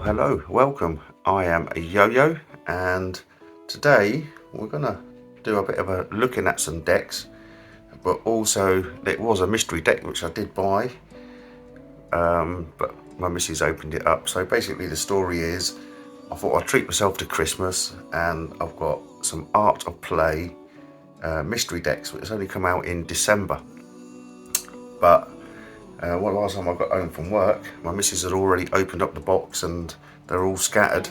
hello, welcome. I am a Yo-Yo, and today we're gonna do a bit of a looking at some decks, but also it was a mystery deck which I did buy, but my missus opened it up. So basically the story is I thought I'd treat myself to Christmas, and I've got some Art of Play mystery decks which only come out in December, but last time I got home from work, my missus had already opened up the box and they're all scattered.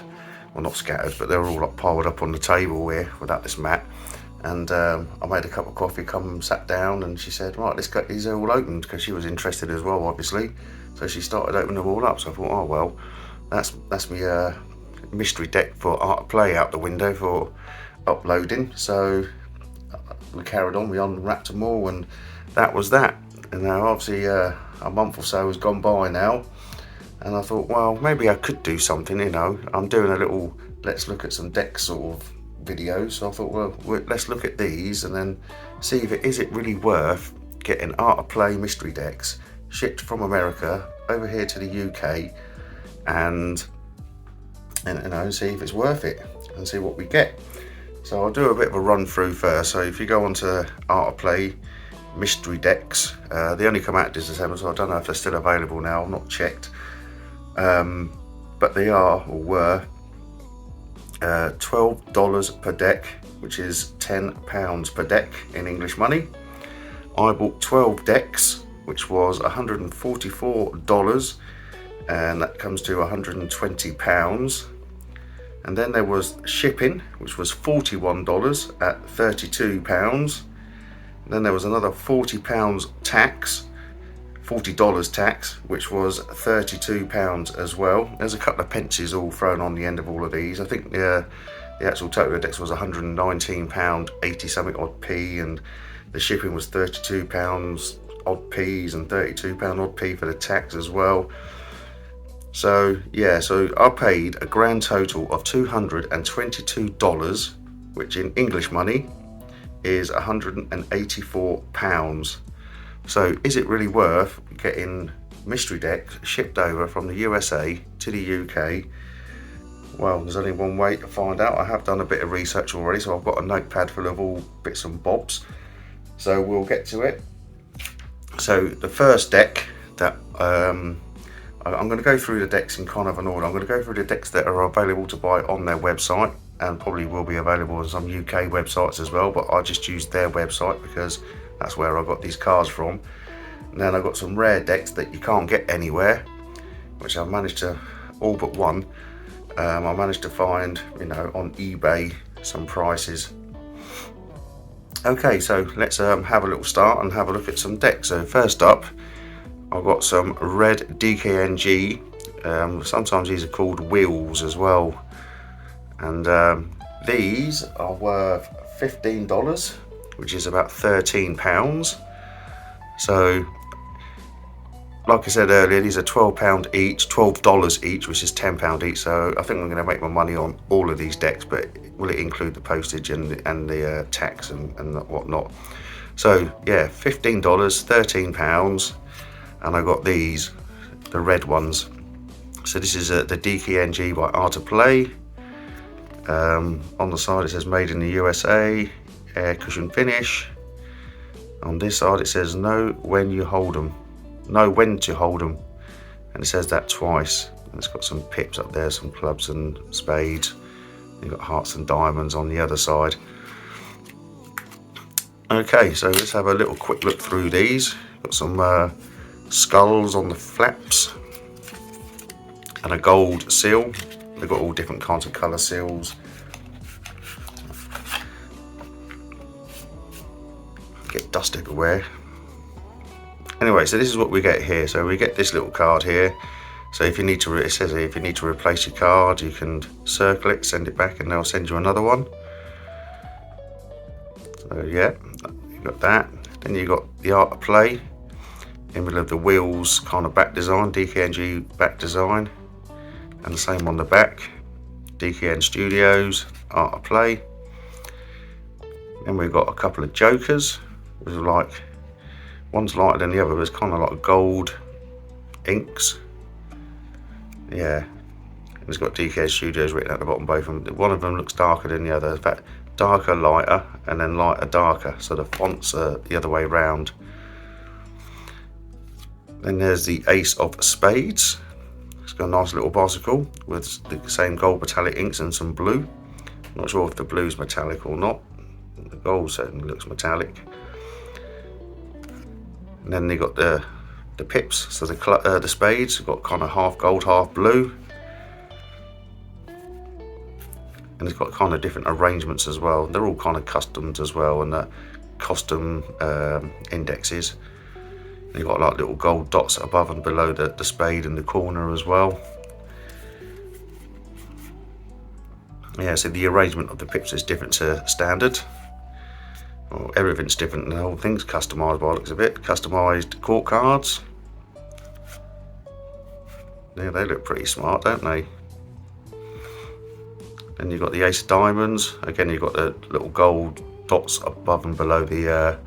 Well, not scattered, but they're all like piled up on the table here without this mat. And I made a cup of coffee, sat down, and she said, right, let's get these all opened, because she was interested as well, obviously. So she started opening them all up. So I thought, oh well, that's my mystery deck for Art of Play out the window for uploading. So we carried on, we unwrapped them all, and that was that. And now obviously a month or so has gone by now, and I thought, well, maybe I could do something, I'm doing a little let's look at some decks sort of videos. So I thought, well, let's look at these and then see if it is really worth getting Art of Play mystery decks shipped from America over here to the UK, and see if it's worth it and see what we get. So I'll do a bit of a run through first. So if you go onto Art of Play mystery decks, they only come out this December, so I don't know if they're still available now. I've not checked, but they are or were $12 per deck, which is £10 per deck in English money. I bought 12 decks, which was $144, and that comes to £120. And then there was shipping, which was $41 at £32. Then there was another £40 tax, $40 tax, which was £32 as well. There's a couple of pences all thrown on the end of all of these. I think the actual total of decks was £119, 80 something odd p, and the shipping was £32 odd p's and £32 odd p for the tax as well. So yeah, so I paid a grand total of $222, which in English money is £184. So is it really worth getting mystery decks shipped over from the USA to the UK? Well, there's only one way to find out. I have done a bit of research already, so I've got a notepad full of all bits and bobs, so we'll get to it. So the first deck that I'm going to go through the decks in kind of an order. I'm going to go through the decks that are available to buy on their website, and probably will be available on some UK websites as well, but I just used their website because that's where I got these cards from. And then I've got some rare decks that you can't get anywhere, which I've managed to, all but one, I managed to find, on eBay, some prices. Okay, so let's have a little start and have a look at some decks. So first up, I've got some red DKNG. Sometimes these are called wheels as well. And these are worth $15, which is about £13. So, like I said earlier, these are £12 each, $12 each, which is £10 each. So I think I'm going to make my money on all of these decks, but will it include the postage and the tax and whatnot? So yeah, $15, £13, and I got these, the red ones. So this is the DKNG by Art of Play. On the side it says made in the USA, air cushion finish. On this side it says know when to hold them, and it says that twice. And it's got some pips up there, some clubs and spades. You've got hearts and diamonds on the other side. Okay, so let's have a little quick look through these. Got some skulls on the flaps and a gold seal. They've got all different kinds of colour seals. Get dust everywhere. Anyway, so this is what we get here. So we get this little card here. So if you need to, it says here, if you need to replace your card, you can circle it, send it back, and they'll send you another one. So yeah, you got that. Then you got the Art of Play in the middle of the wheels kind of back design, DKNG back design. And the same on the back, DKN Studios, Art of Play. Then we've got a couple of jokers, which are like, one's lighter than the other, but it's kind of like gold inks. Yeah, and it's got DK Studios written at the bottom, both of them. One of them looks darker than the other. In fact, darker, lighter, and then lighter, darker. So the fonts are the other way round. Then there's the Ace of Spades. It's got a nice little bicycle with the same gold metallic inks and some blue. Not sure if the blue's metallic or not. The gold certainly looks metallic. And then they got the pips, so the spades have got kind of half gold, half blue. And it's got kind of different arrangements as well. They're all kind of customed as well, and custom indexes. And you've got like little gold dots above and below the spade in the corner as well. Yeah, so the arrangement of the pips is different to standard. Well, everything's different, the whole thing's customised by the looks of it. Customised court cards. Yeah, they look pretty smart, don't they? Then you've got the Ace of Diamonds. Again, you've got the little gold dots above and below the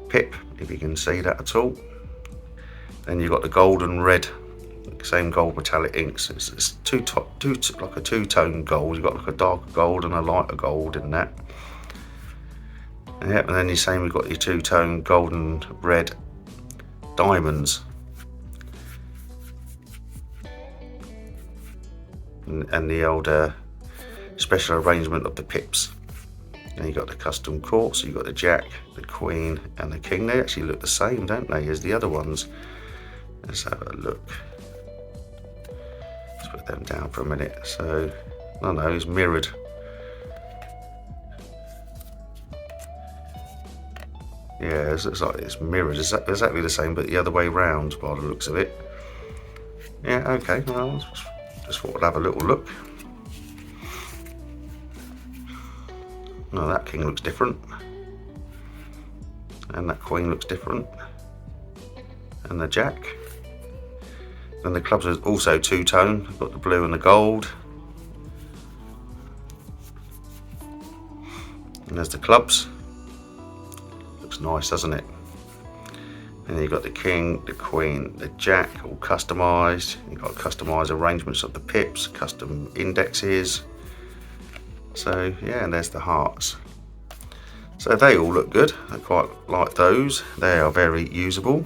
pip, if you can see that at all. Then you've got the gold and red, same gold metallic inks. It's like a two-tone gold. You've got like a darker gold and a lighter gold in that. Yep, and then you're saying we've got your two-tone gold and red diamonds. And the old special arrangement of the pips. And you've got the custom courts, so you've got the jack, the queen, and the king. They actually look the same, don't they, as the other ones? Let's have a look. Let's put them down for a minute. So, I don't know, it's mirrored. Yeah, it looks like it's mirrored. It's exactly the same, but the other way round by the looks of it. Yeah, okay, well, just thought I'd have a little look. Oh, that king looks different. And that queen looks different. And the jack. Then the clubs are also two-tone. Got the blue and the gold. And there's the clubs. Looks nice, doesn't it? And you've got the king, the queen, the jack, all customised. You've got customised arrangements of the pips, custom indexes. So yeah, and there's the hearts. So they all look good. I quite like those. They are very usable.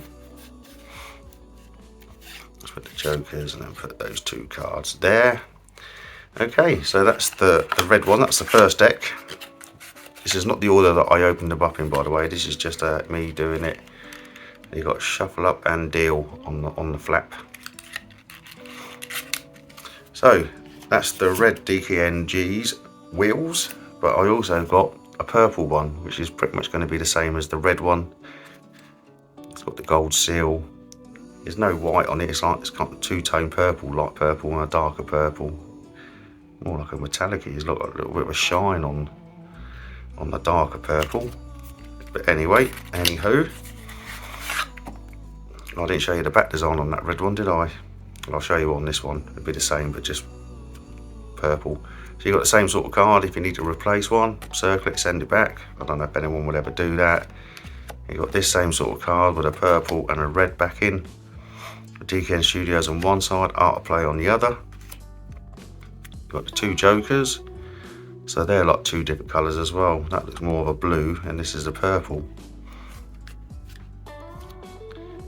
Let's put the jokers and then put those two cards there. Okay, so that's the red one. That's the first deck. This is not the order that I opened them up in, by the way. This is just me doing it. You've got shuffle up and deal on the flap. So that's the red DKNG's wheels, but I also got a purple one, which is pretty much going to be the same as the red one. It's got the gold seal. There's no white on it. It's kind of two-tone purple, light purple and a darker purple, more like a metallic. It's got a little bit of a shine on the darker purple. But anyway, anywho, I didn't show you the back design on that red one, did I? I'll show you on this one. It'll be the same, but just purple. So you've got the same sort of card. If you need to replace one, circle it, send it back. I don't know if anyone would ever do that. You've got this same sort of card with a purple and a red backing. DKN Studios on one side, Art of Play on the other. You've got the two jokers. So they're like two different colours as well. That looks more of a blue and this is a purple.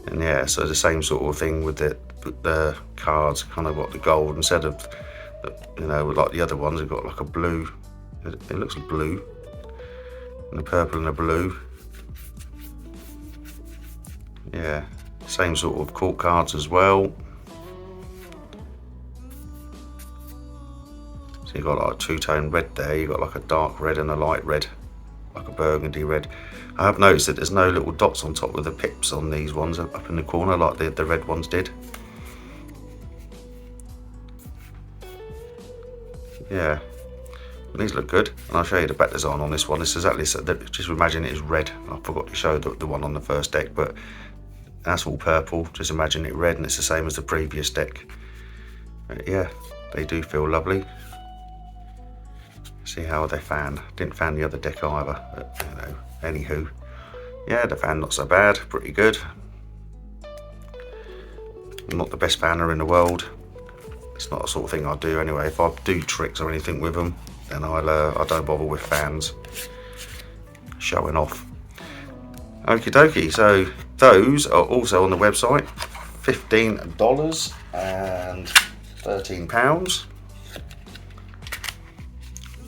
And yeah, so the same sort of thing with the cards, kind of got the gold instead of, you know, like the other ones, they've got like a blue. It looks blue, and the purple and the blue. Yeah, same sort of court cards as well. So you've got like a two-tone red there. You've got like a dark red and a light red, like a burgundy red. I have noticed that there's no little dots on top of the pips on these ones up in the corner like the red ones did. Yeah, these look good, and I'll show you the back design on this one. This is exactly, just imagine it is red. I forgot to show the one on the first deck, but that's all purple. Just imagine it red, and it's the same as the previous deck. But yeah, they do feel lovely. See how they fan. Didn't fan the other deck either, but you know, anywho. Yeah, the fan not so bad, pretty good. I'm not the best fanner in the world. It's not the sort of thing I do anyway. If I do tricks or anything with them, then I don't bother with fans showing off. Okie dokie, so those are also on the website, $15 and £13.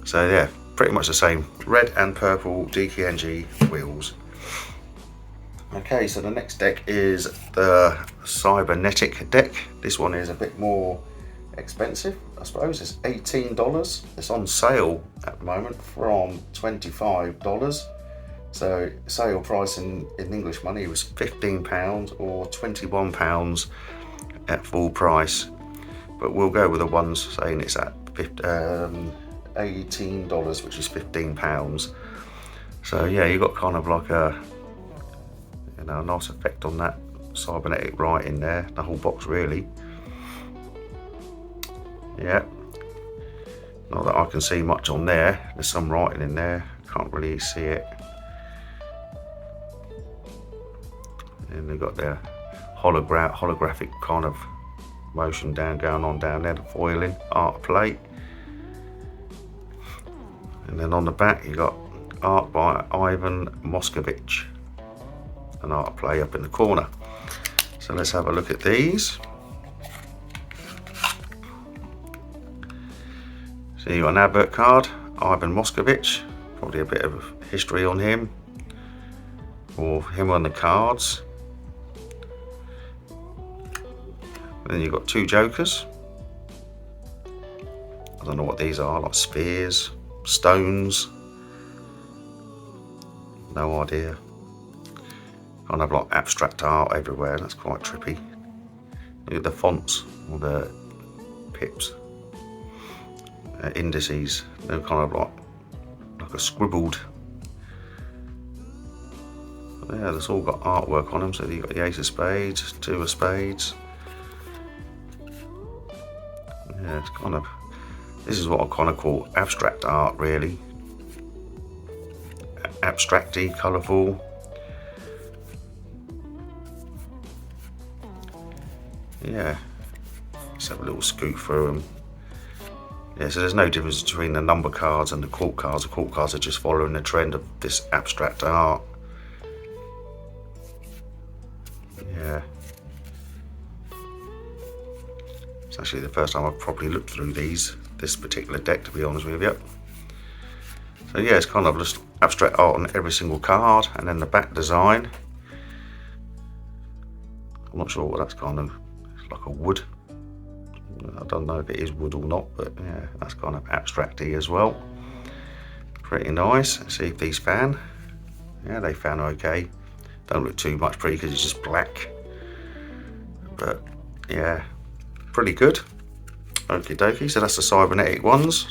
So yeah, pretty much the same, red and purple DKNG wheels. Okay, so the next deck is the cybernetic deck. This one is a bit more expensive, I suppose. It's $18. It's on sale at the moment from $25. So sale price in English money was £15 or £21 at full price. But we'll go with the ones saying it's at $18, which is £15. So yeah, you got kind of like a nice effect on that cybernetic writing there, the whole box really. Yeah, not that I can see much on there. There's some writing in there, can't really see it. And they've got their holographic kind of motion going on down there, the foiling, art plate. And then on the back you got art by Ivan Moskovich, an art play up in the corner. So let's have a look at these. So you got an advert card, Ivan Moskovich, probably a bit of history on him, or him on the cards. Then you've got two jokers. I don't know what these are, like spheres, stones, no idea. Kind of like abstract art everywhere, that's quite trippy. Look at the fonts, or the pips, indices, they're kind of like a scribbled. Yeah, that's all got artwork on them. So you've got the ace of spades, two of spades. Yeah, it's kind of, this is what I kind of call abstract art really. Abstracty, colourful. Yeah, let's have a little scoot through them. Yeah, so there's no difference between the number cards and the court cards. The court cards are just following the trend of this abstract art. Yeah. It's actually the first time I've probably looked through this particular deck, to be honest with you. So yeah, it's kind of just abstract art on every single card, and then the back design. I'm not sure what that's kind of, it's like a wood. I don't know if it is wood or not, but yeah, that's kind of abstracty as well. Pretty nice. Let's see if these fan. Yeah, they fan okay. Don't look too much pretty because it's just black. But yeah, pretty good. Okie dokie, so that's the cybernetic ones.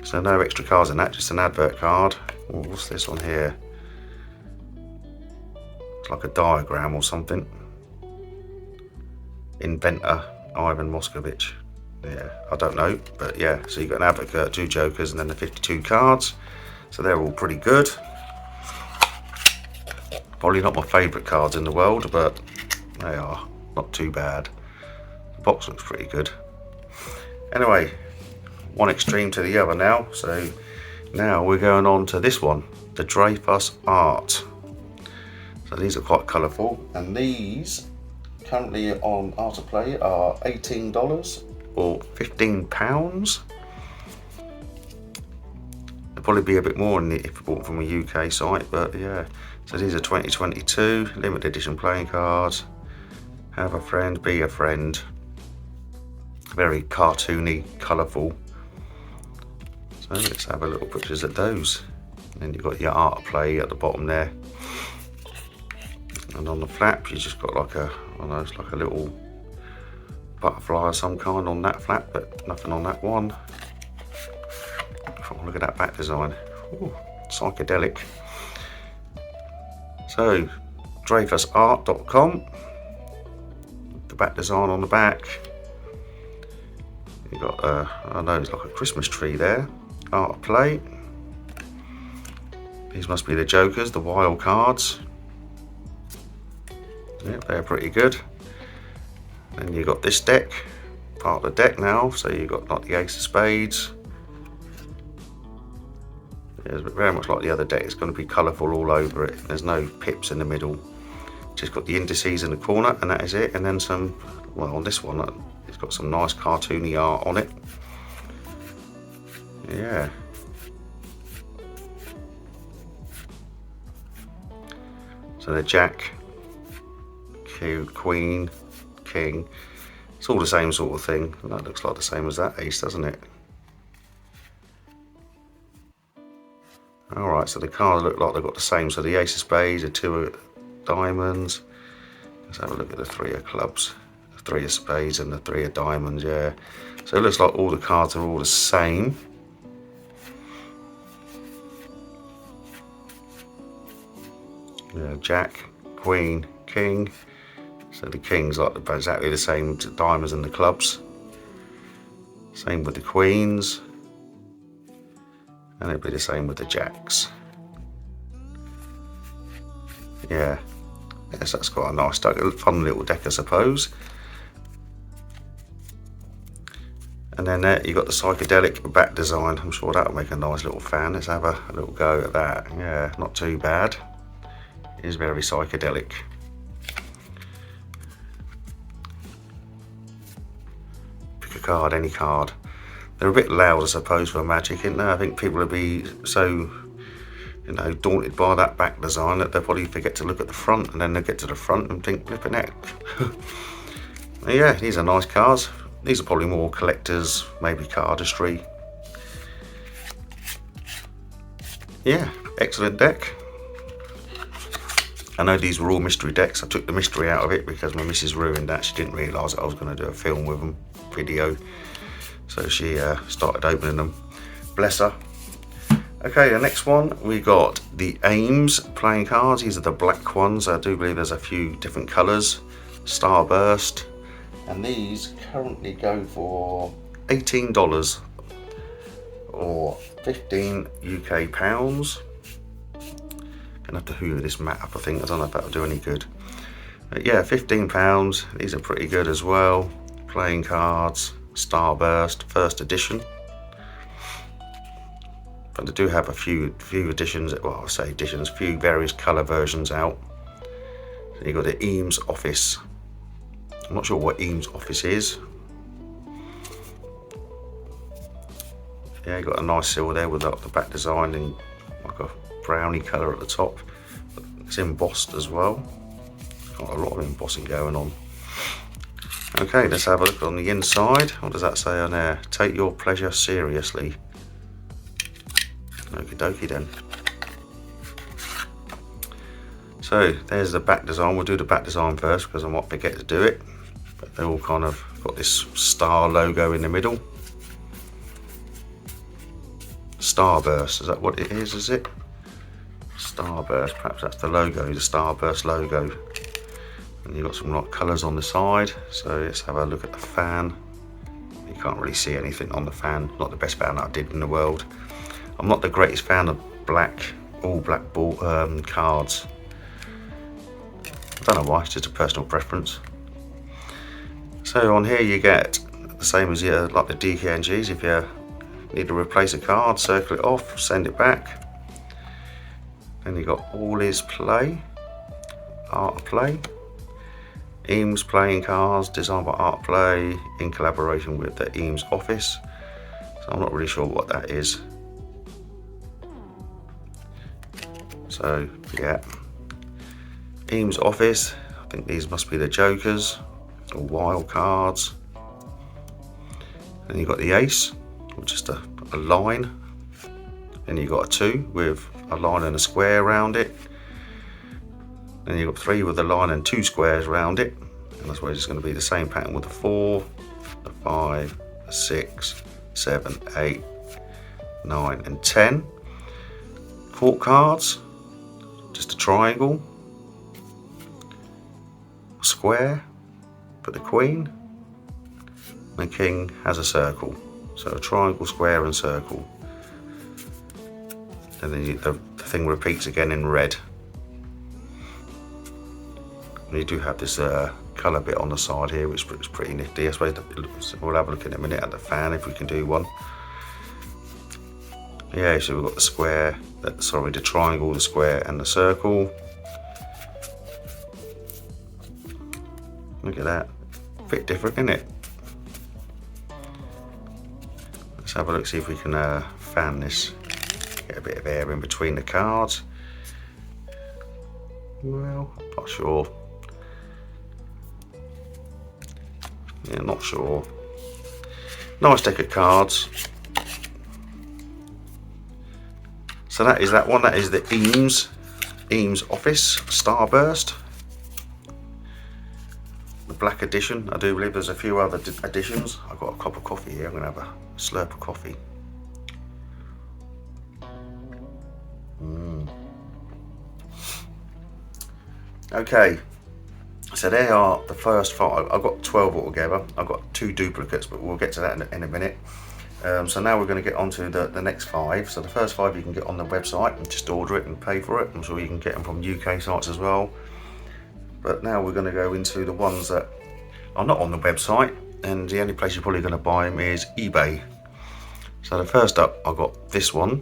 So no extra cards in that, just an advert card. Oh, what's this on here? It's like a diagram or something. Inventor, Ivan Moskovich. Yeah, I don't know, but yeah, so you've got an advocate, two jokers, and then the 52 cards. So they're all pretty good. Probably not my favourite cards in the world, but they are not too bad. The box looks pretty good. Anyway, one extreme to the other now. So now we're going on to this one, the Dreyfus Art. So these are quite colourful, and these currently on Art to Play are $18 or £15. It'll probably be a bit more if you bought from a UK site, but yeah. So these are 2022 limited edition playing cards. Have a friend, be a friend. Very cartoony, colourful. So let's have a little pictures at those. And then you've got your Art Play at the bottom there. And on the flap, you just got like a, I don't know, it's like a little butterfly of some kind on that flap, but nothing on that one. Oh, look at that back design. Ooh, psychedelic. So, dreyfusart.com. The back design on the back. You've got, I don't know, it's like a Christmas tree there. Art Play. These must be the jokers, the wild cards. Yep, they're pretty good. Then you've got this deck, part of the deck now. So you've got like the ace of spades. It's very much like the other deck. It's going to be colourful all over it. There's no pips in the middle. Just got the indices in the corner, and that is it. And then some, well, on this one, it's got some nice cartoony art on it. Yeah. So the jack, queen, king. It's all the same sort of thing. That looks like the same as that ace, doesn't it? Alright, so the cards look like they've got the same. So the ace of spades, the two of diamonds. Let's have a look at the three of clubs, the three of spades and the three of diamonds, yeah. So it looks like all the cards are all the same. Yeah, jack, queen, king. So the king's like exactly the same to diamonds and the clubs. Same with the queens. And it'll be the same with the jacks. Yeah, yes, that's quite a nice deck, a fun little deck, I suppose. And then there you got the psychedelic back design. I'm sure that'll make a nice little fan. Let's have a little go at that. Yeah, not too bad. It is very psychedelic. Pick a card, any card. They're a bit loud, I suppose, for Magic, isn't they? I think people will be so, you know, daunted by that back design that they'll probably forget to look at the front, and then they'll get to the front and think, flipping heck. Yeah, these are nice cards. These are probably more collectors, maybe cardistry. Yeah, excellent deck. I know these were all mystery decks. I took the mystery out of it because my missus ruined that. She didn't realise that I was going to do a film with them, video. So she started opening them. Bless her. Okay, the next one, we got the Ames playing cards. These are the black ones. I do believe there's a few different colours. Starburst. And these currently go for $18 or 15 UK pounds. Gonna have to hoover this mat up, I think. I don't know if that'll do any good. But yeah, £15. These are pretty good as well. Playing cards. Starburst, first edition. But they do have a few editions, well, I say editions, few various colour versions out. So you've got the Eames Office. I'm not sure what Eames Office is. Yeah, you got a nice seal there with the back design in like a browny colour at the top. It's embossed as well. Got a lot of embossing going on. Okay, let's have a look on the inside. What does that say on there? Take your pleasure seriously. Okie dokie then. So there's the back design. We'll do the back design first because I might forget to do it. But they're all kind of got this star logo in the middle. Starburst, is that what it is it? Starburst, perhaps that's the logo, the Starburst logo. And you've got some like colours on the side. So let's have a look at the fan. You can't really see anything on the fan. Not the best fan that I did in the world. I'm not the greatest fan of all black ball cards. I don't know why, it's just a personal preference. So on here you get the same as like the DKNGs. If you need to replace a card, circle it off, send it back. Then you got All Is Play, Art of Play. Eames playing cards designed by Art Play in collaboration with the Eames Office. So I'm not really sure what that is. So yeah, Eames Office. I think these must be the jokers or wild cards. Then you've got the ace, which is a line. Then you've got a 2 with a line and a square around it. Then you've got 3 with a line and 2 squares around it. And that's why it's going to be the same pattern with the 4, the 5, the 6, 7, 8, 9 and 10. Court cards, just a triangle, a square for the queen. The king has a circle. So a triangle, square and circle. And then the thing repeats again in red. And you do have this colour bit on the side here, which looks pretty nifty. I suppose we'll have a look in a minute at the fan if we can do one. Yeah, so we've got the square, sorry, the triangle, the square and the circle. Look at that, bit different, isn't it? Let's have a look, see if we can fan this, get a bit of air in between the cards. Well, not sure. Yeah, not sure. Nice deck of cards. So that is that one. That is the Eames Office Starburst, the black edition. I do believe there's a few other editions. I've got a cup of coffee here. I'm going to have a slurp of coffee. Okay, so they are the first 5. I've got 12 altogether. I've got 2 duplicates, but we'll get to that in a minute. So now we're going to get on to the next 5. So the first 5 you can get on the website and just order it and pay for it. I'm sure you can get them from UK sites as well. But now we're going to go into the ones that are not on the website, and the only place you're probably going to buy them is eBay. So the first up, I've got this one,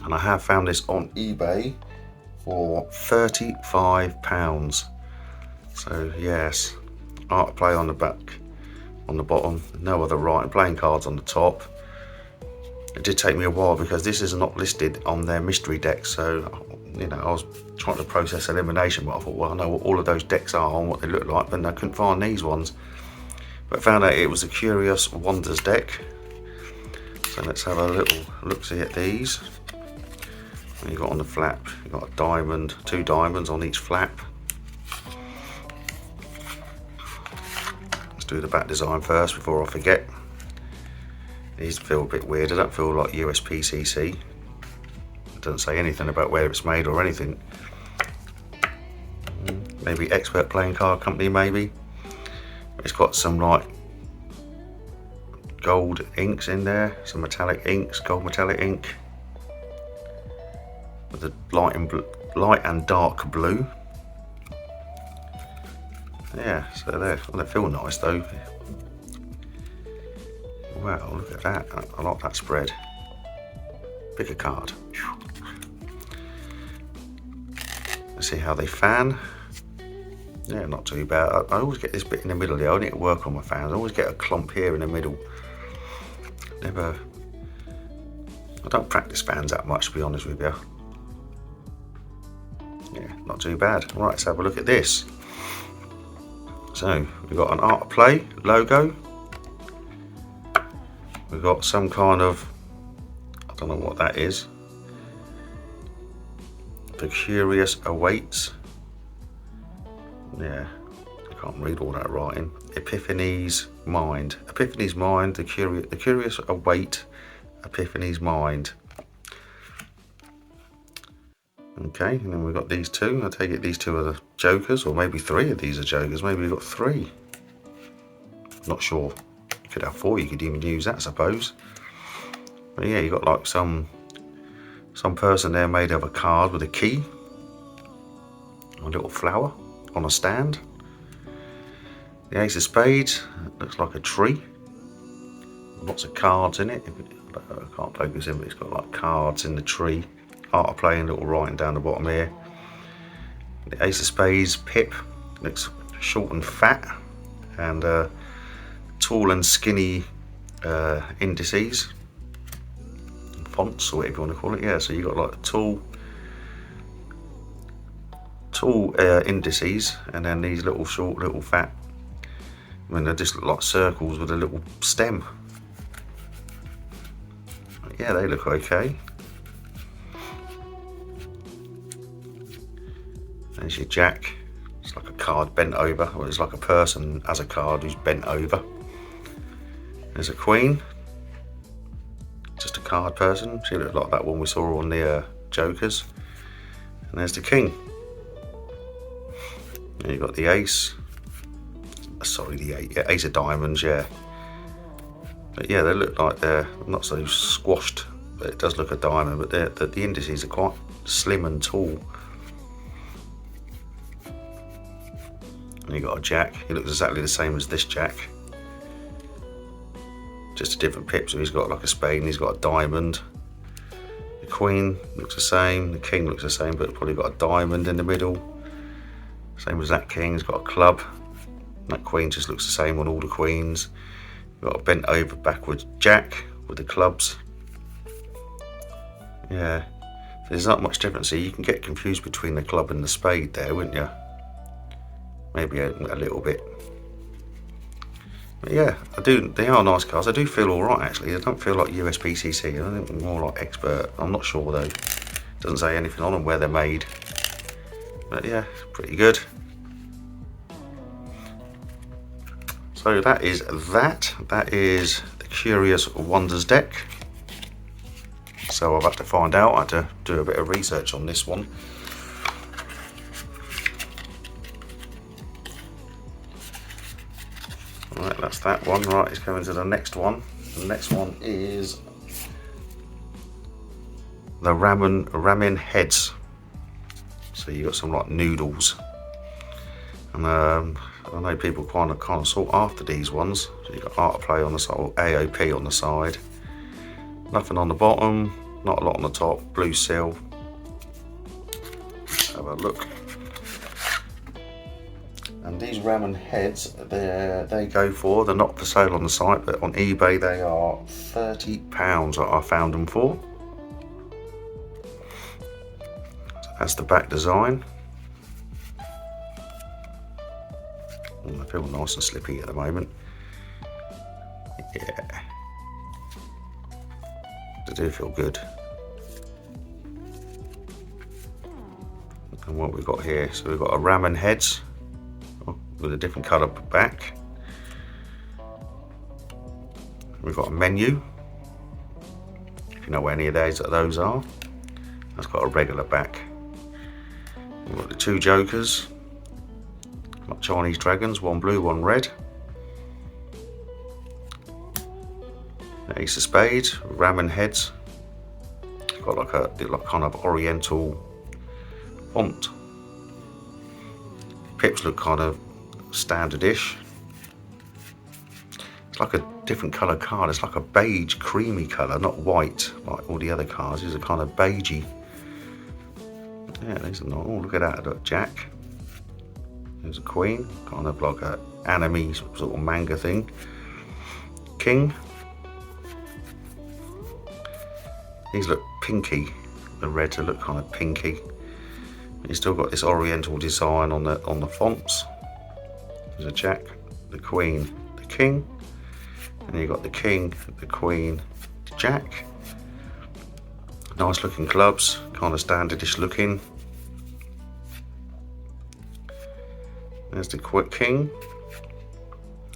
and I have found this on eBay for £35. So yes, art of play on the back, on the bottom, no other writing, playing cards on the top. It did take me a while because this is not listed on their mystery deck, so you know, I was trying to process elimination, but I thought, well, I know what all of those decks are and what they look like, but I couldn't find these ones. But found out it was a Curious Wonders deck. So let's have a little look-see at these. And you've got on the flap, you've got a diamond, 2 diamonds on each flap. Let's do the back design first before I forget. These feel a bit weird. They don't feel like USPCC. It doesn't say anything about where it's made or anything. Maybe Expert Playing Card Company, maybe. It's got some like gold inks in there, some metallic inks, gold metallic ink, with the light and dark blue. Yeah, so they feel nice though. Wow, look at that. I like that spread. Pick a card. Let's see how they fan. Yeah, not too bad. I always get this bit in the middle here. I need to work on my fans. I always get a clump here in the middle. I don't practice fans that much, to be honest with you. Yeah, not too bad. Right, let's have a look at this. So we've got an Art of Play logo. We've got some kind of, I don't know what that is. The Curious Awaits. Yeah, I can't read all that writing. Epiphany's Mind. Epiphany's Mind, the Curious Await Epiphany's Mind. Okay, and then we've got these 2. I take it these 2 are the jokers, or maybe 3 of these are jokers. Maybe we've got 3. Not sure. You could have 4, you could even use that, I suppose. But yeah, you got like some person there made of a card with a key, a little flower on a stand. The Ace of Spades, looks like a tree. Lots of cards in it. I can't focus in, but it's got like cards in the tree. Art of Play and little writing down the bottom here. The Ace of Spades pip looks short and fat, and tall and skinny indices, fonts, or whatever you want to call it. Yeah, so you got like tall indices, and then these little short, little fat. I mean, they just look like circles with a little stem. Yeah, they look okay. There's your Jack. It's like a card bent over, or it's like a person as a card who's bent over. There's a Queen. Just a card person. She looked like that one we saw on the Jokers. And there's the King. And you've got the Ace. Sorry, the Ace of Diamonds, yeah. But yeah, they look like they're not so squashed, but it does look a diamond, but the indices are quite slim and tall. And you got a jack. He looks exactly the same as this jack, just a different pip. So he's got like a spade and he's got a diamond. The queen looks the same, the king looks the same, but probably got a diamond in the middle. Same as that king, he's got a club. That queen just looks the same on all the queens. You've got a bent over backwards jack with the clubs. Yeah, there's not much difference here. You can get confused between the club and the spade there, wouldn't you? Maybe a little bit. But yeah, they are nice cards. I do feel alright actually. I don't feel like USPCC. I think more like expert. I'm not sure though. Doesn't say anything on them where they're made. But yeah, pretty good. So that is that. That is the Curious Wonders deck. So I've had to find out. I had to do a bit of research on this one. Right, that's that one. Right, it's going to the next one. The next one is the ramen heads. So you got some like noodles, and I know people kind of sought after these ones. So you got art of play on the side, or AOP on the side. Nothing on the bottom, not a lot on the top. Blue seal. Let's have a look. And these ramen heads, they go for, they're not for sale on the site, but on eBay they are £30 that I found them for. So that's the back design. I feel nice and slippy at the moment. Yeah, they do feel good. And what we've got here, so we've got a ramen heads with a different colour back. We've got a menu, if you know where any of those are. That's got a regular back. We've got the two jokers, like Chinese dragons, one blue, one red. The ace of spades, ramen heads. It's got like kind of oriental font. Pips look kind of standardish. It's like a different colour card. It's like a beige, creamy colour, not white like all the other cards. These are kind of beigey. Yeah, these are not. Oh, look at that! Look, jack. There's a queen, kind of like a anime sort of manga thing. King. These look pinky. The reds look kind of pinky. You've still got this oriental design on the fonts. There's a jack, the queen, the king, and you've got the king, the queen, the jack. Nice looking clubs, kind of standardish looking. There's the king,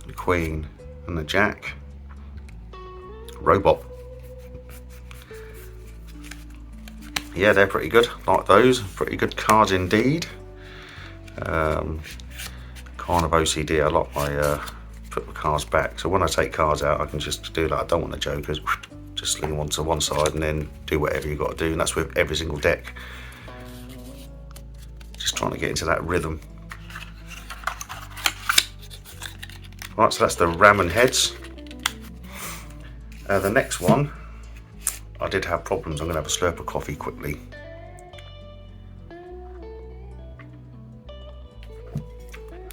the queen, and the jack. Robot. Yeah, they're pretty good. Like those, pretty good cards indeed. Kind of OCD. I like my put the cards back. So when I take cards out, I can just do that. I don't want the jokers. Just sling them onto one side and then do whatever you've got to do. And that's with every single deck. Just trying to get into that rhythm. Right, so that's the ramen heads. The next one, I did have problems. I'm going to have a slurp of coffee quickly.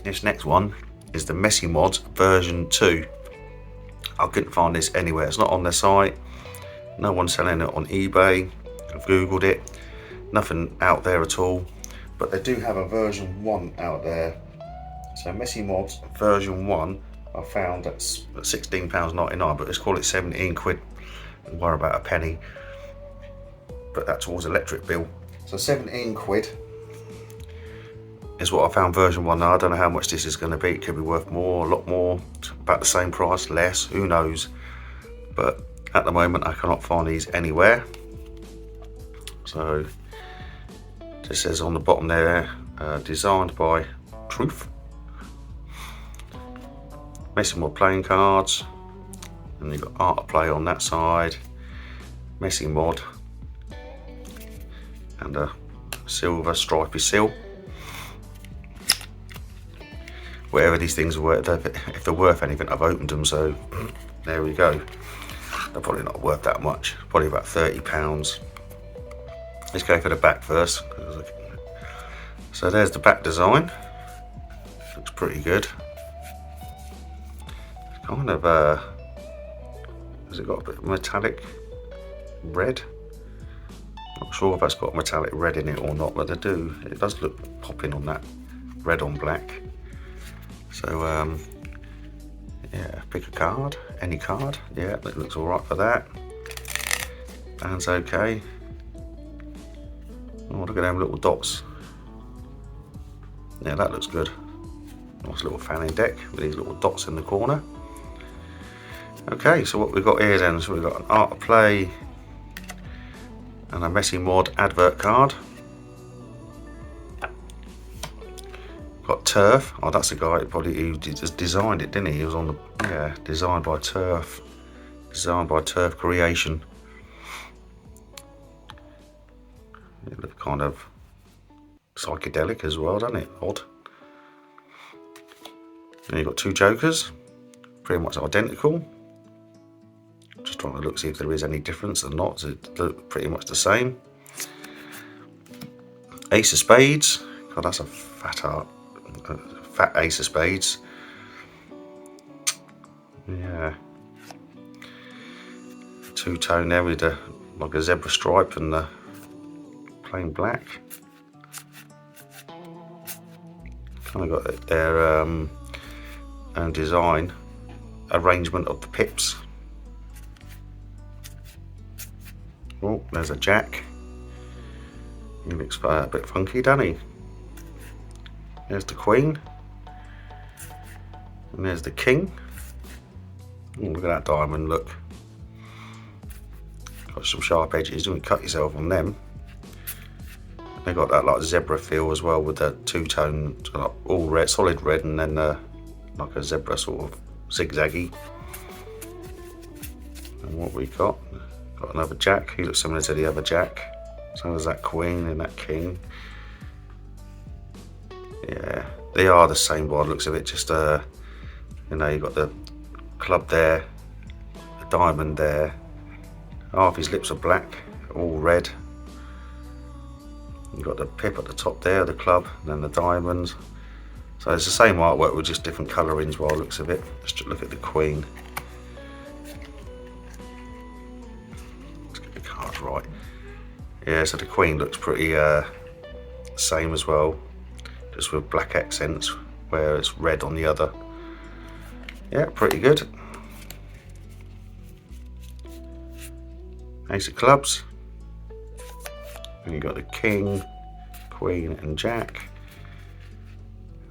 This next one is the Messy Mods version 2. I couldn't find this anywhere. It's not on their site. No one's selling it on eBay. I've googled it. Nothing out there at all. But they do have a version 1 out there. So Messy Mods version 1 I found at £16.99, but let's call it 17 quid. Don't worry about a penny. But that towards electric bill. So 17 quid is what I found version 1. Now I don't know how much this is going to be. It could be worth more, a lot more, about the same price, less, who knows. But at the moment I cannot find these anywhere. So it just says on the bottom there, designed by Truth. Messy Mod playing cards, and you've got art of play on that side, Messy Mod, and a silver stripy seal. whatever these things are worth, if they're worth anything. I've opened them, so there we go. They're probably not worth that much, probably about £30. Let's go for the back first. So there's the back design. Looks pretty good. Kind of has it got a bit of metallic red? Not sure if that's got metallic red in it or not, but they do. It does look popping on that red on black. So yeah, pick a card, any card. Yeah, that looks all right for that. Band's okay. Oh, look at them little dots. Yeah, that looks good. Nice little fanning deck with these little dots in the corner. Okay, so what we've got here then, so we've got an Art of Play and a Messy Mod advert card. Got Turf. Oh, that's the guy who just designed it, didn't he? He was on the, yeah, designed by Turf Creation. It looks kind of psychedelic as well, doesn't it? Odd. Then you've got two jokers, pretty much identical. Just trying to look, see if there is any difference or not. They look pretty much the same. Ace of Spades. God, that's a fat Ace of Spades. Yeah. Two-tone there with like a zebra stripe and the plain black. Kind of got their own design arrangement of the pips. Oh, there's a jack. He looks a bit funky, doesn't he? There's the queen. And there's the king. Oh, look at that diamond, look. Got some sharp edges, don't cut yourself on them. They got that like zebra feel as well with the two-tone, like all red, solid red, and then like a zebra sort of zigzaggy. And what we got another jack. He looks similar to the other jack. So there's that queen and that king. Yeah, they are the same by the looks of it. Just you know, you got the club there, the diamond there. Half his lips are black, all red. You've got the pip at the top there, the club, and then the diamonds. So it's the same artwork with just different colourings by the looks of it. Just look at the queen. Let's get the cards right. Yeah, so the queen looks pretty same as well, just with black accents where it's red on the other. Yeah, pretty good. Ace of clubs. And you've got the king, queen and jack.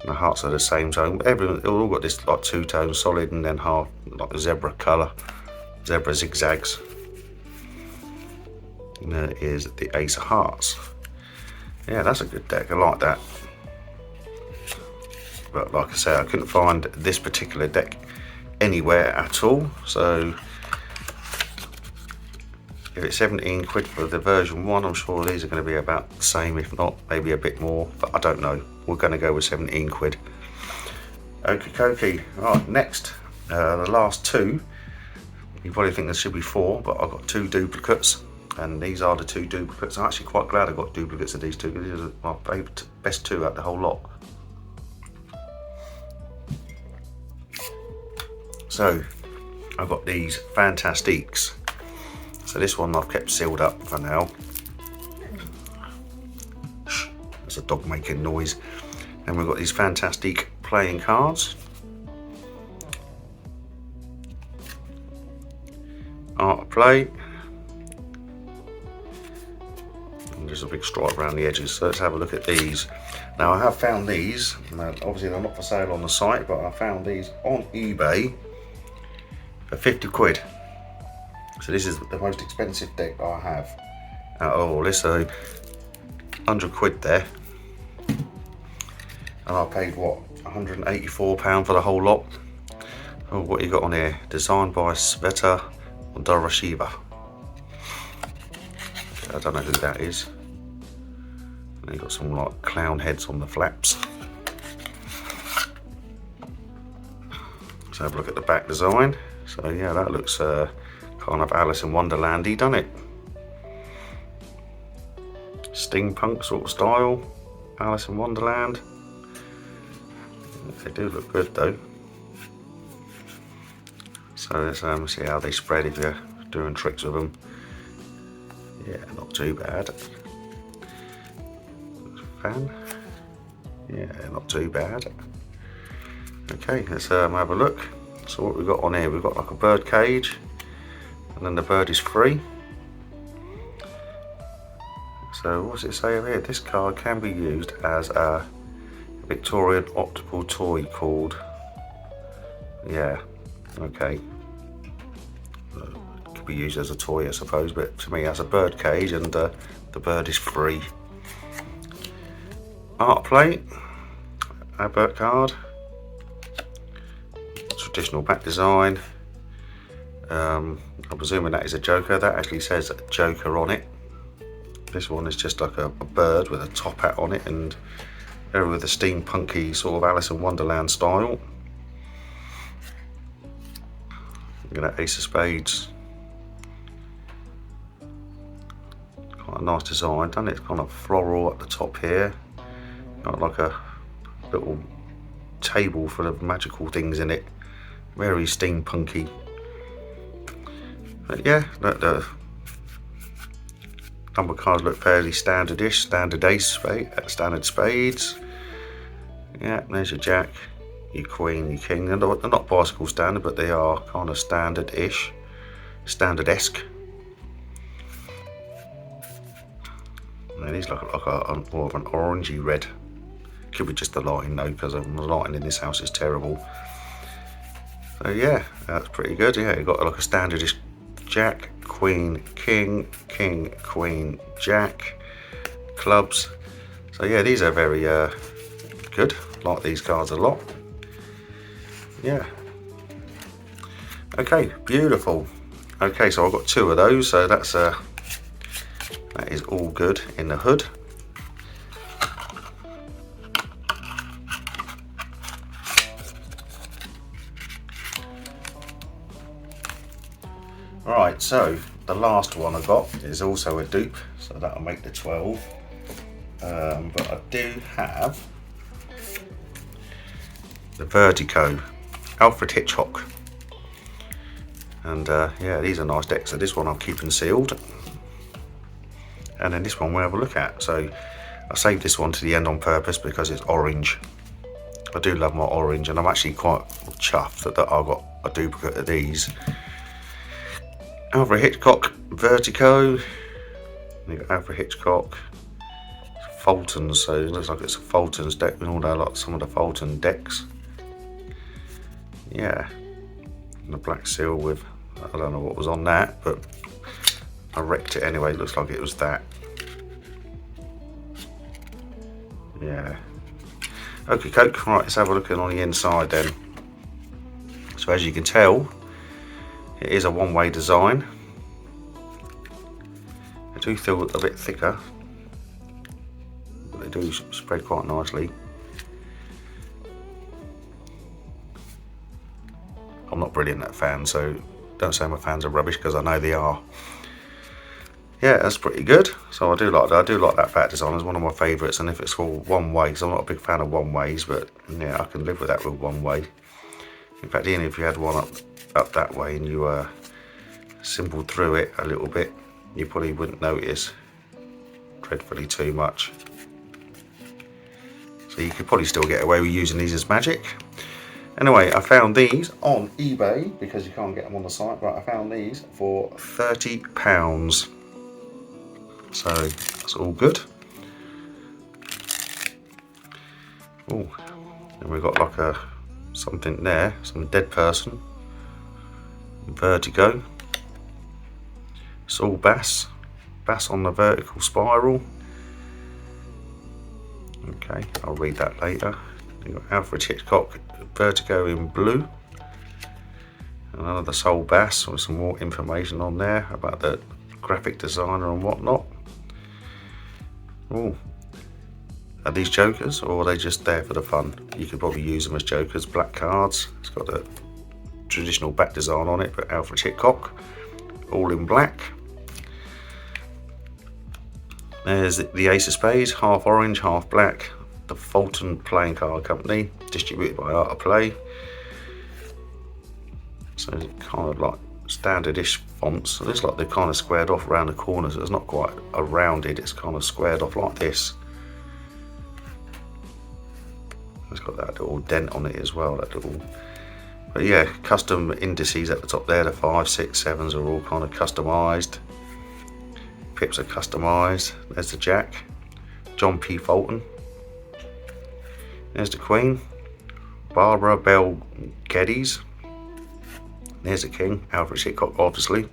And the hearts are the same tone. Everyone, they've all got this like two-tone solid and then half like the zebra colour. Zebra zigzags. And there is the Ace of Hearts. Yeah, that's a good deck, I like that. But like I say, I couldn't find this particular deck anywhere at all. So if it's 17 quid for the version 1, I'm sure these are going to be about the same, if not maybe a bit more, but I don't know. We're going to go with 17 quid. Okie dokie. Right, next, the last two. You probably think there should be 4, but I've got 2 duplicates, and these are the 2 duplicates. I'm actually quite glad I got duplicates of these 2, because these are my favourite, best 2 out of the whole lot. So, I've got these Fantastiques. So this one I've kept sealed up for now. There's a dog making noise. And we've got these Fantastique playing cards. Art of Play. And there's a big stripe around the edges. So let's have a look at these. Now I have found these. Obviously they're not for sale on the site, but I found these on eBay for 50 quid. So this is the most expensive deck I have out of all this, so 100 quid there. And I paid what, £184 for the whole lot. Oh, what you got on here? Designed by Sveta Doroshiva. I don't know who that is. And you got some like clown heads on the flaps. Let's have a look at the back design. So yeah, that looks kind of Alice in Wonderland-y, doesn't it? Steampunk sort of style, Alice in Wonderland. They do look good though. So let's see how they spread if you're doing tricks with them. Yeah, not too bad. Fan. Yeah, not too bad. Okay, let's have a look. So what we've got on here, we've got like a bird cage, and then the bird is free. So what's it say over here? This card can be used as a Victorian optical toy called, yeah, okay. It could be used as a toy, I suppose, but to me as a bird cage, and the bird is free. Art plate, advert card, traditional back design. I'm presuming that is a Joker. That actually says Joker on it. This one is just like a bird with a top hat on it, and with a steampunky sort of Alice in Wonderland style. Look at that Ace of Spades. Quite a nice design, doesn't it? It's kind of floral at the top here. Got like a little table full of magical things in it. Very steampunky. But yeah, the number cards look fairly standardish. Standard spades. Yeah, there's your jack, your queen, your king. They're not bicycle standard, but they are kind of standard-ish, standard-esque. And these look like more of an orangey red. Could be just the lighting though, because the lighting in this house is terrible. So yeah, that's pretty good. Yeah, you've got like a standardish jack, queen, king, king, queen, jack, clubs. So yeah, these are very good. Like these cards a lot. Yeah. Okay, beautiful. Okay, so I've got two of those, so that is all good in the hood. Right, so the last one I got is also a dupe, so that'll make the 12. But I do have the Vertigo, Alfred Hitchcock. And yeah, these are nice decks. So this one I'm keeping sealed. And then this one we'll have a look at. So I saved this one to the end on purpose because it's orange. I do love my orange, and I'm actually quite chuffed that I got a duplicate of these. Alfred Hitchcock Vertigo. You got Alfred Hitchcock, Fulton's, so it looks like it's a Fulton's deck. We all know like some of the Fulton decks. Yeah, and the black seal with, I don't know what was on that, but I wrecked it anyway. It looks like it was that. Yeah. Okay, Coke. Right, let's have a look on the inside then. So as you can tell, it is a one-way design. They do feel a bit thicker, but they do spread quite nicely. I'm not brilliant at fans, so don't say my fans are rubbish, because I know they are. Yeah, that's pretty good. So I do like that back design. It's one of my favourites, and if it's for one way, because I'm not a big fan of one ways, but yeah, I can live with that with one way. In fact, even if you had one up that way and you symboled through it a little bit, you probably wouldn't notice dreadfully too much. So you could probably still get away with using these as magic. Anyway, I found these on eBay because you can't get them on the site, but I found these for £30. So that's all good. Oh, and we've got like something there, some dead person. Vertigo. Saul Bass on the vertical spiral. Okay, I'll read that later. You've got Alfred Hitchcock Vertigo in blue. And another Saul Bass with some more information on there about the graphic designer and whatnot. Oh, are these jokers, or are they just there for the fun? You could probably use them as jokers, black cards. It's got the traditional back design on it, but Alfred Hitchcock, all in black. There's the Ace of Spades, half orange, half black. The Fulton Playing Card Company, distributed by Art of Play. So it's kind of like standardish fonts. So it's like they're kind of squared off around the corners. So it's not quite a rounded, it's kind of squared off like this. It's got that little dent on it as well, that little. But yeah, custom indices at the top there. The 5, 6, 7s are all kind of customized. Pips are customized. There's the Jack, John P. Fulton. There's the Queen, Barbara Bell Geddes. There's the King, Alfred Hitchcock, obviously.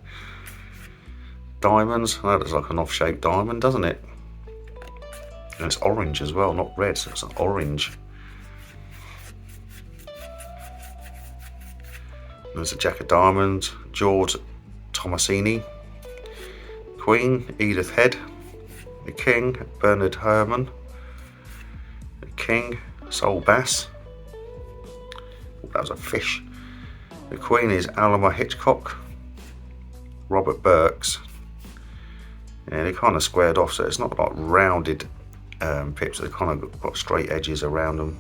Diamonds, that looks like an off-shaped diamond, doesn't it? And it's orange as well, not red, so it's an orange. There's a Jack of Diamonds, George Tomasini. Queen, Edith Head. The King, Bernard Herrmann. The King, Sol Bass. Oh, that was a fish. The Queen is Alma Hitchcock. Robert Burks. Yeah, they're kind of squared off, so it's not like rounded pips. They've kind of got straight edges around them.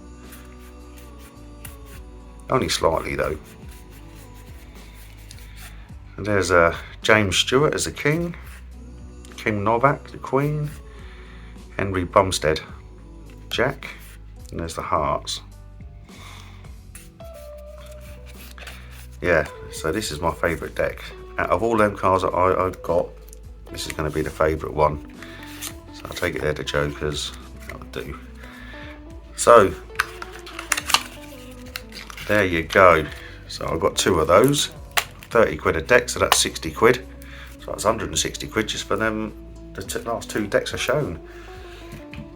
Only slightly though. And there's James Stewart as the King. King Novak, the Queen. Henry Bumstead, Jack. And there's the hearts. Yeah, so this is my favourite deck. Out of all them cards that I've got, this is going to be the favourite one. So I'll take it there to Jokers. That'll do. So, there you go. So I've got 2 of those. 30 quid a deck, so that's 60 quid. So that's 160 quid just for them. The last 2 decks are shown.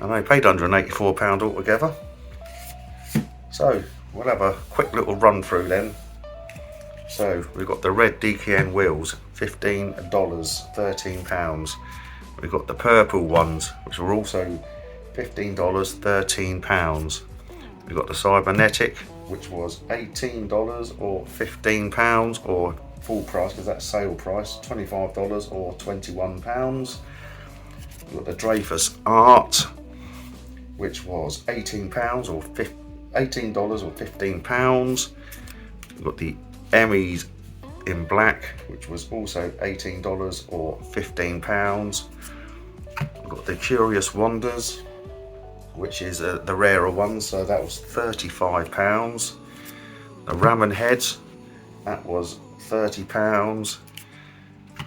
And I paid £184 altogether. So we'll have a quick little run through then. So we've got the red DKN wheels, $15, £13. We've got the purple ones, which were also $15, £13. We've got the cybernetic, which was $18 or £15, or full price because that's sale price, $25 or £21. We've got the Dreyfus Art, which was £18 or £15. We've got the Emmys in black, which was also $18 or £15. We've got the Curious Wonders, which is the rarer one, so that was £35. The Ramen Heads, that was £30.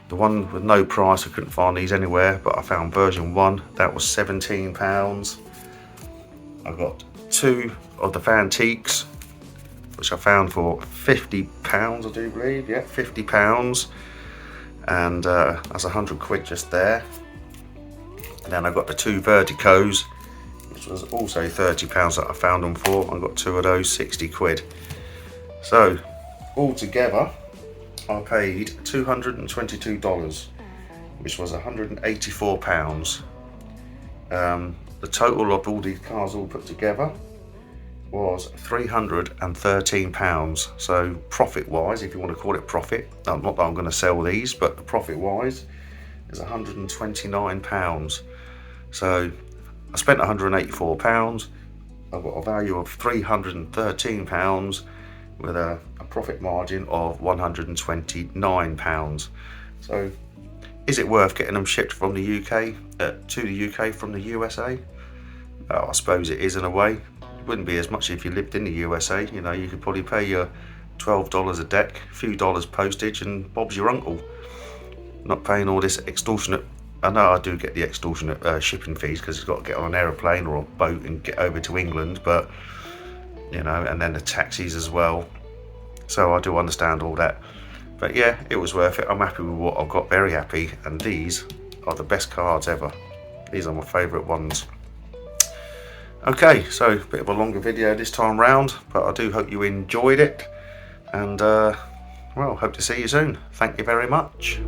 The one with no price, I couldn't find these anywhere, but I found version 1, that was £17. I got 2 of the Fantiques, which I found for £50, I do believe, yeah, £50. And that's 100 quid just there. And then I got the 2 Verticos, which was also £30 that I found them for. I got 2 of those, 60 quid. So, altogether, I paid $222, which was £184. The total of all these cars all put together was £313. So profit wise, if you want to call it profit, not that I'm going to sell these, but the profit wise is £129. So I spent £184. I've got a value of £313 with a profit margin of £129. So is it worth getting them shipped from the UK to the UK from the USA? I suppose it is in a way. It wouldn't be as much if you lived in the USA. You know, you could probably pay your $12 a deck, a few dollars postage, and Bob's your uncle. Not paying all this extortionate. I know I do get the extortionate shipping fees because it's got to get on an aeroplane or a boat and get over to England, but you know, and then the taxis as well. So I do understand all that. But yeah, it was worth it. I'm happy with what I've got, very happy. And these are the best cards ever. These are my favourite ones. Okay, so a bit of a longer video this time round, but I do hope you enjoyed it. And well, hope to see you soon. Thank you very much.